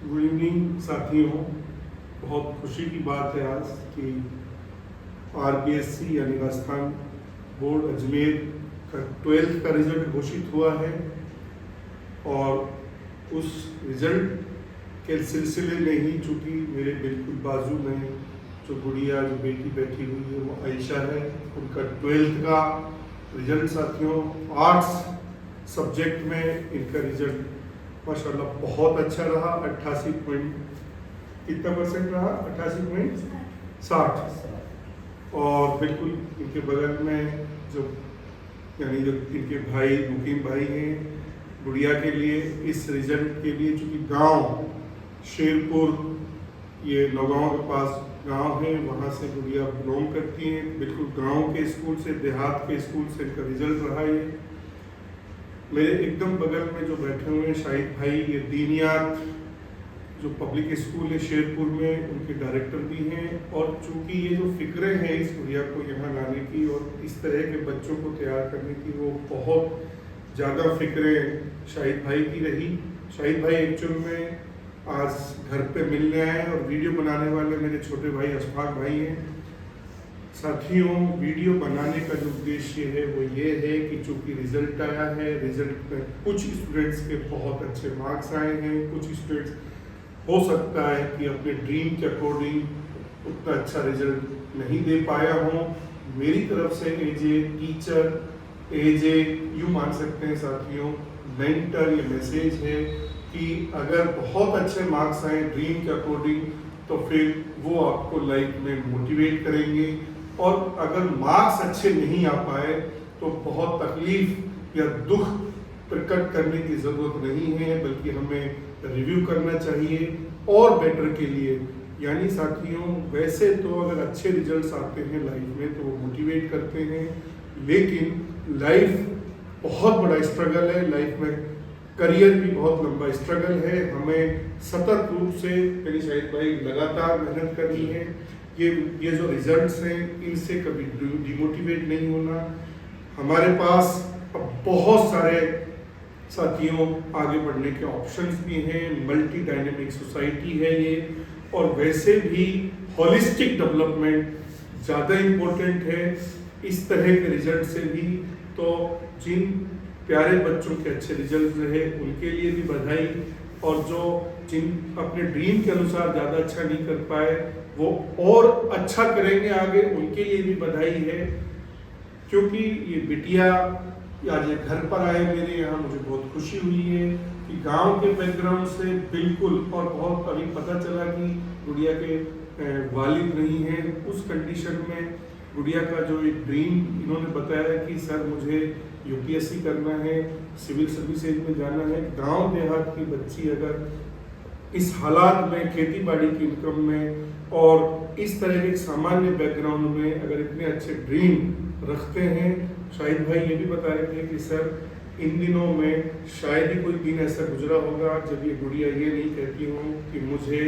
Good evening साथियों। बहुत खुशी की बात है आज कि RBSC यानी राजस्थान बोर्ड अजमेर का 12th का रिजल्ट घोषित हुआ है और उस रिजल्ट के सिलसिले में ही चूँकि मेरे बिल्कुल बाजू में जो गुड़िया जो बेटी बैठी हुई है वो आयशा है, उनका 12th का रिजल्ट साथियों आर्ट्स सब्जेक्ट में इनका रिजल्ट माशाल्लाह बहुत अच्छा रहा। 88 पॉइंट कितना परसेंट रहा? 88.60। और बिल्कुल इनके बगल में जो यानी जो इनके भाई मुकीम भाई हैं, गुड़िया के लिए इस रिजल्ट के लिए चूँकि गांव शेरपुर ये नौगांव के पास गांव है, वहाँ से गुड़िया बिलोंग करती हैं। बिल्कुल गांव के स्कूल से, देहात के स्कूल से इनका रिजल्ट रहा ये। मेरे एकदम बगल में जो बैठे हुए हैं शाहिद भाई, ये दीनियात जो पब्लिक स्कूल है शेरपुर में, उनके डायरेक्टर भी हैं। और चूंकि ये जो फिक्रें हैं इस गुड़िया को यहाँ लाने की और इस तरह के बच्चों को तैयार करने की, वो बहुत ज़्यादा फिक्रें शाहिद भाई की रही। शाहिद भाई एक्चुअल में आज घर पे मिलने आए और वीडियो बनाने वाले मेरे छोटे भाई अशफाक भाई हैं। साथियों, वीडियो बनाने का जो उद्देश्य है वो ये है कि चूँकि रिजल्ट आया है, रिजल्ट में कुछ स्टूडेंट्स के बहुत अच्छे मार्क्स आए हैं, कुछ स्टूडेंट्स हो सकता है कि अपने ड्रीम के अकॉर्डिंग उतना अच्छा रिजल्ट नहीं दे पाया हो। मेरी तरफ से as a teacher, as a यूँ मान सकते हैं साथियों मेंटर, ये मैसेज है कि अगर बहुत अच्छे मार्क्स आए ड्रीम के अकॉर्डिंग तो फिर वो आपको लाइफ में मोटिवेट करेंगे। और अगर मार्क्स अच्छे नहीं आ पाए तो बहुत तकलीफ या दुख प्रकट करने की ज़रूरत नहीं है, बल्कि हमें रिव्यू करना चाहिए और बेटर के लिए। यानी साथियों, वैसे तो अगर अच्छे रिजल्ट्स आते हैं लाइफ में तो वो मोटिवेट करते हैं, लेकिन लाइफ बहुत बड़ा स्ट्रगल है, लाइफ में करियर भी बहुत लंबा स्ट्रगल है। हमें सतत रूप से यानी शाहिद भाई लगातार मेहनत करनी है। ये जो रिजल्ट्स हैं इनसे कभी डिमोटिवेट नहीं होना। हमारे पास अब बहुत सारे साथियों आगे बढ़ने के ऑप्शंस भी हैं, मल्टी डायनेमिक सोसाइटी है ये, और वैसे भी होलिस्टिक डेवलपमेंट ज़्यादा इम्पोर्टेंट है इस तरह के रिजल्ट से भी। तो जिन प्यारे बच्चों के अच्छे रिजल्ट रहे उनके लिए भी बधाई, और जो जिन अपने ड्रीम के अनुसार ज़्यादा अच्छा नहीं कर पाए वो और अच्छा करेंगे आगे, उनके लिए भी बधाई है। क्योंकि ये बिटिया आज ये घर पर आए मेरे यहाँ, मुझे बहुत खुशी हुई है कि गांव के बैकग्राउंड से बिल्कुल, और बहुत अभी पता चला कि गुड़िया के वालिद नहीं हैं। उस कंडीशन में गुड़िया का जो एक ड्रीम इन्होंने बताया कि सर मुझे UPSC करना है, सिविल सर्विसेज में जाना है। गांव देहात की बच्ची अगर इस हालात में, खेती बाड़ी की इनकम में और इस तरह के सामान्य बैकग्राउंड में अगर इतने अच्छे ड्रीम रखते हैं, शाहिद भाई ये भी बता रहे थे कि सर इन दिनों में शायद ही कोई दिन ऐसा गुजरा होगा जब ये गुड़िया ये नहीं कहती हो कि मुझे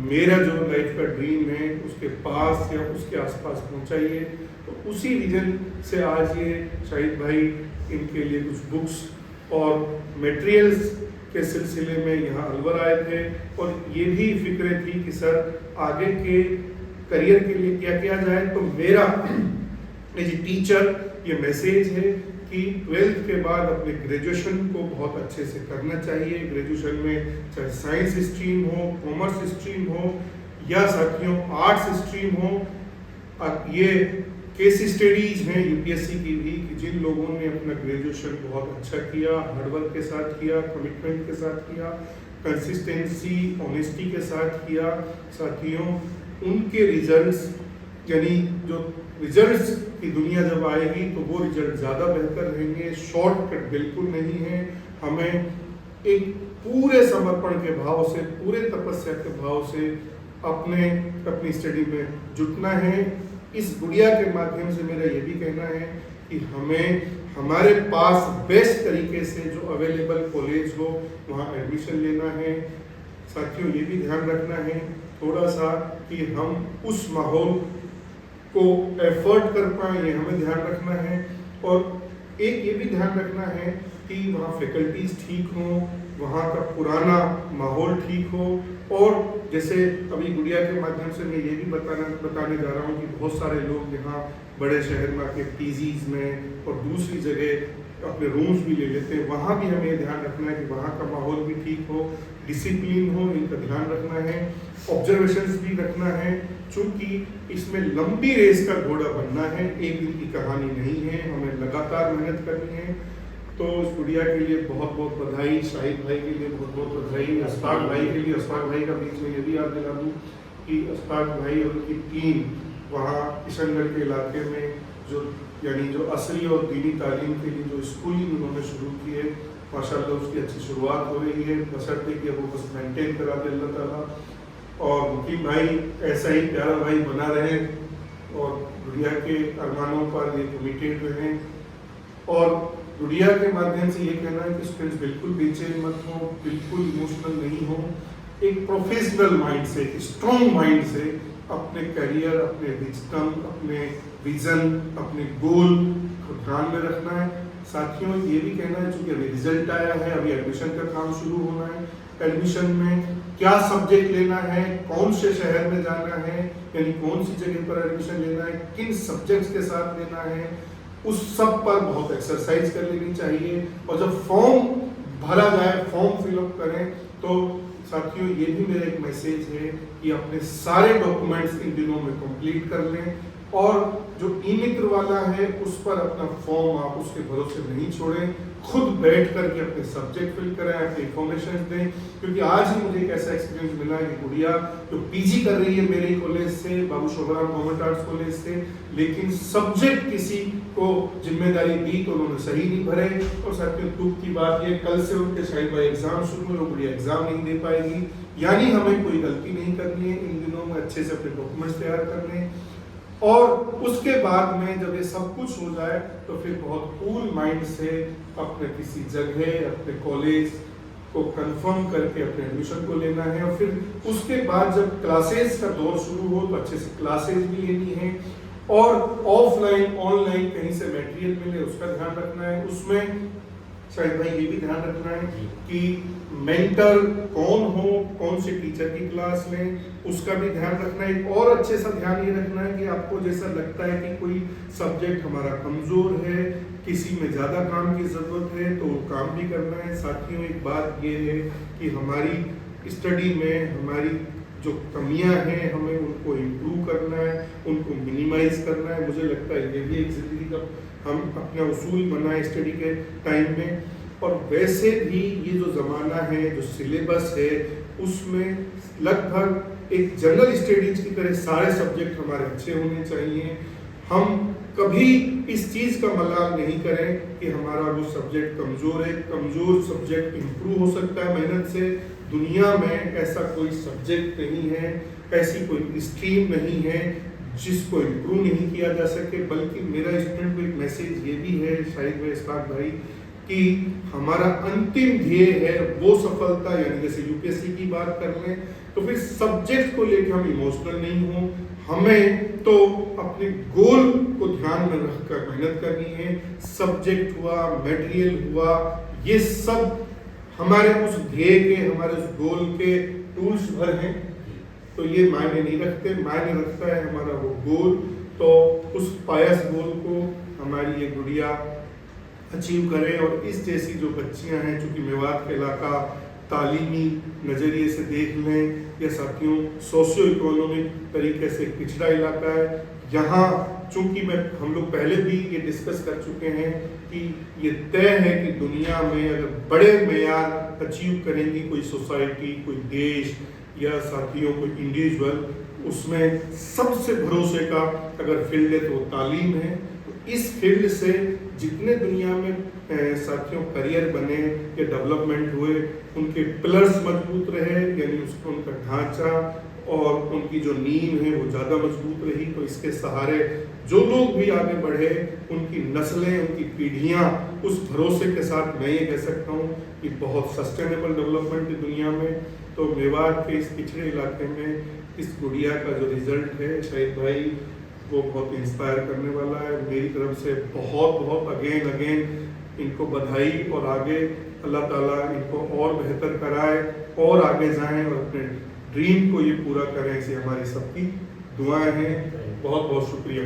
मेरा जो लाइफ का ड्रीम है उसके पास या उसके आसपास पहुंचाइए। तो उसी रीजन से आज ये शाहिद भाई इनके लिए कुछ बुक्स और मटेरियल्स के सिलसिले में यहाँ अलवर आए थे, और ये भी फिक्रें थी कि सर आगे के करियर के लिए क्या किया जाए। तो मेरा एज ए टीचर ये मैसेज है कि 12th के बाद अपने ग्रेजुएशन को बहुत अच्छे से करना चाहिए। ग्रेजुएशन में चाहे साइंस स्ट्रीम हो, कॉमर्स स्ट्रीम हो या साथियों आर्ट्स स्ट्रीम हो, ये केस स्टडीज हैं UPSC की भी कि जिन लोगों ने अपना ग्रेजुएशन बहुत अच्छा किया, हार्डवर्क के साथ किया, कमिटमेंट के साथ किया, कंसिस्टेंसी ऑनेस्टी के साथ किया, साथियों उनके रिजल्ट्स यानी जो रिजल्ट्स की दुनिया जब आएगी तो वो रिजल्ट ज़्यादा बेहतर रहेंगे। शॉर्टकट बिल्कुल नहीं है, हमें एक पूरे समर्पण के भाव से, पूरे तपस्या के भाव से अपनी स्टडी में जुटना है। इस गुड़िया के माध्यम से मेरा ये भी कहना है कि हमें हमारे पास बेस्ट तरीके से जो अवेलेबल कॉलेज हो वहाँ एडमिशन लेना है। साथियों ये भी ध्यान रखना है थोड़ा सा कि हम उस माहौल को एफर्ट कर पाए, ये हमें ध्यान रखना है। और एक ये भी ध्यान रखना है कि वहाँ फैकल्टीज ठीक हों, वहाँ का पुराना माहौल ठीक हो। और जैसे अभी गुड़िया के माध्यम से मैं ये भी बताने जा रहा हूँ कि बहुत सारे लोग यहाँ बड़े शहर में आके पीजीज में और दूसरी जगह अपने रूम्स भी ले लेते हैं। वहाँ भी हमें ध्यान रखना है कि वहाँ का माहौल भी ठीक हो, डिसिप्लिन हो, इनका ध्यान रखना है, ऑब्जर्वेशंस भी रखना है। चूँकि इसमें लंबी रेस का घोड़ा बनना है, एक दिन की कहानी नहीं है, हमें लगातार मेहनत करनी है। तो इस गुड़िया के लिए बहुत बहुत बधाई, शाहिद भाई के लिए बहुत बहुत बधाई, अशफाक भाई के लिए। अशफाक भाई का बीच में ये भी याद दिला दूँ कि अशफाक भाई और उनकी टीम वहाँ किशनगढ़ के इलाके में जो असली और दीनी तालीम के लिए जो स्कूलिंग उन्होंने शुरू की है, माशाल्लाह उसकी अच्छी शुरुआत हो रही है। बशर्ते कि वो बस मेंटेन करा दे अल्लाह ताला। और मुकीम भाई ऐसा ही प्यारा भाई बना रहे और गुड़िया के अरमानों पर ये कमिटेड रहें। और गुड़िया के माध्यम से ये कहना है कि स्टूडेंट्स बिल्कुल बेचैन मत हो, बिल्कुल इमोशनल नहीं हो। एक प्रोफेशनल माइंड से, स्ट्रॉन्ग माइंड से अपने करियर, अपने विजडम, अपने विजन, अपने गोल को ध्यान में रखना है। साथियों ये भी कहना है, चूंकि अभी रिजल्ट आया है, अभी एडमिशन का काम शुरू होना है। एडमिशन में क्या सब्जेक्ट लेना है, कौन से शहर में जाना है, यानी कौन सी जगह पर एडमिशन लेना है, किन सब्जेक्ट्स के साथ लेना है, उस सब पर बहुत एक्सरसाइज कर लेनी चाहिए। और जब फॉर्म भरा जाए, फॉर्म फिलअप करें, तो साथियों ये भी मेरा एक मैसेज है कि अपने सारे डॉक्यूमेंट्स इन दिनों में कंप्लीट कर लें। और जो ई मित्र वाला है उस पर अपना फॉर्म आप उसके भरोसे नहीं छोड़ें, खुद बैठ करके अपने सब्जेक्ट फिल करें, अपनी इंफॉर्मेशन दें। क्योंकि आज ही मुझे एक ऐसा एक्सपीरियंस मिला है कि गुड़िया जो पीजी कर रही है मेरे कॉलेज से, बाबू शोभराम गवर्नमेंट आर्ट्स कॉलेज से, लेकिन सब्जेक्ट किसी को जिम्मेदारी दी तो उन्होंने सही नहीं भरे। और साथियों दुख की बात ये, कल से उनके शायद भाई एग्जाम शुरू हुए, गुड़िया एग्जाम नहीं दे पाएगी। यानी हमें कोई गलती नहीं करनी है, इन दिनों में अच्छे से अपने डॉक्यूमेंट्स तैयार करने हैं। और उसके बाद में जब ये सब कुछ हो जाए तो फिर बहुत कूल माइंड से अपने किसी जगह, अपने कॉलेज को कंफर्म करके अपने एडमिशन को लेना है। और फिर उसके बाद जब क्लासेस का दौर शुरू हो तो अच्छे से क्लासेस भी लेनी है। और ऑफलाइन ऑनलाइन कहीं से मटेरियल मिले उसका ध्यान रखना है। उसमें शायद भाई ये भी ध्यान रखना है कि मेंटर कौन हो, कौन से टीचर की क्लास लें, उसका भी ध्यान रखना है। और अच्छे सा ध्यान ये रखना है कि आपको जैसा लगता है कि कोई सब्जेक्ट हमारा कमज़ोर है, किसी में ज़्यादा काम की ज़रूरत है, तो काम भी करना है। साथियों एक बात ये है कि हमारी स्टडी में हमारी जो कमियां हैं हमें उनको इम्प्रूव करना है, उनको मिनिमाइज करना है। मुझे लगता है ये भी एक ज़िंदगी का हम अपना उसूल बनाए स्टडी के टाइम में। और वैसे भी ये जो ज़माना है, जो सिलेबस है, उसमें लगभग एक जनरल स्टडीज की तरह सारे सब्जेक्ट हमारे अच्छे होने चाहिए। हम कभी इस चीज़ का मलाल नहीं करें कि हमारा वो सब्जेक्ट कमज़ोर है। कमज़ोर सब्जेक्ट इम्प्रूव हो सकता है मेहनत से। दुनिया में ऐसा कोई सब्जेक्ट नहीं है, ऐसी कोई स्ट्रीम नहीं है जिसको इम्प्रूव नहीं किया जा सके। बल्कि मेरा स्टूडेंट को एक मैसेज ये भी है, शाहिद भाई, इस्फाक भाई, कि हमारा अंतिम ध्येय है वो सफलता। यानी जैसे यूपीएससी की बात कर लें तो फिर सब्जेक्ट को लेकर हम इमोशनल नहीं हो, हमें तो अपने गोल को ध्यान में रखकर मेहनत करनी है। सब्जेक्ट हुआ, मटेरियल हुआ, ये सब हमारे उस ध्येय के, हमारे उस गोल के टूल्स भर हैं। तो ये मायने नहीं रखते, मायने रखता है हमारा वो गोल। तो उस पायस गोल को हमारी ये गुड़िया अचीव करें। और इस जैसी जो बच्चियां हैं, चूँकि मेवात का इलाका तालीमी नज़रिए से देख लें या साथियों सोशियो इकोनॉमिक तरीके से पिछड़ा इलाका है, यहाँ चूँकि हम लोग पहले भी ये डिस्कस कर चुके हैं कि ये तय है कि दुनिया में अगर बड़े मेयार अचीव करेंगी कोई सोसाइटी, कोई देश या साथियों कोई इंडिविजुअल, उसमें सबसे भरोसे का अगर फील्ड है तो तालीम है। तो इस फील्ड से जितने दुनिया में साथियों करियर बने या डेवलपमेंट हुए, उनके पिलर्स मजबूत रहे, यानी उसको उनका ढांचा और उनकी जो नींव है वो ज़्यादा मजबूत रही। तो इसके सहारे जो लोग भी आगे बढ़े, उनकी नस्लें, उनकी पीढ़ियाँ उस भरोसे के साथ मैं ये कह सकता हूँ कि बहुत सस्टेनेबल डेवलपमेंट है दुनिया में। तो मेवात के इस पिछड़े इलाके में इस गुड़िया का जो रिजल्ट है शाहिद भाई, वो बहुत इंस्पायर करने वाला है। मेरी तरफ से बहुत बहुत अगेन इनको बधाई। और आगे अल्लाह ताला इनको और बेहतर कराए और आगे जाएं और अपने ड्रीम को ये पूरा करें, ऐसी हमारी सबकी दुआएं हैं। बहुत बहुत शुक्रिया।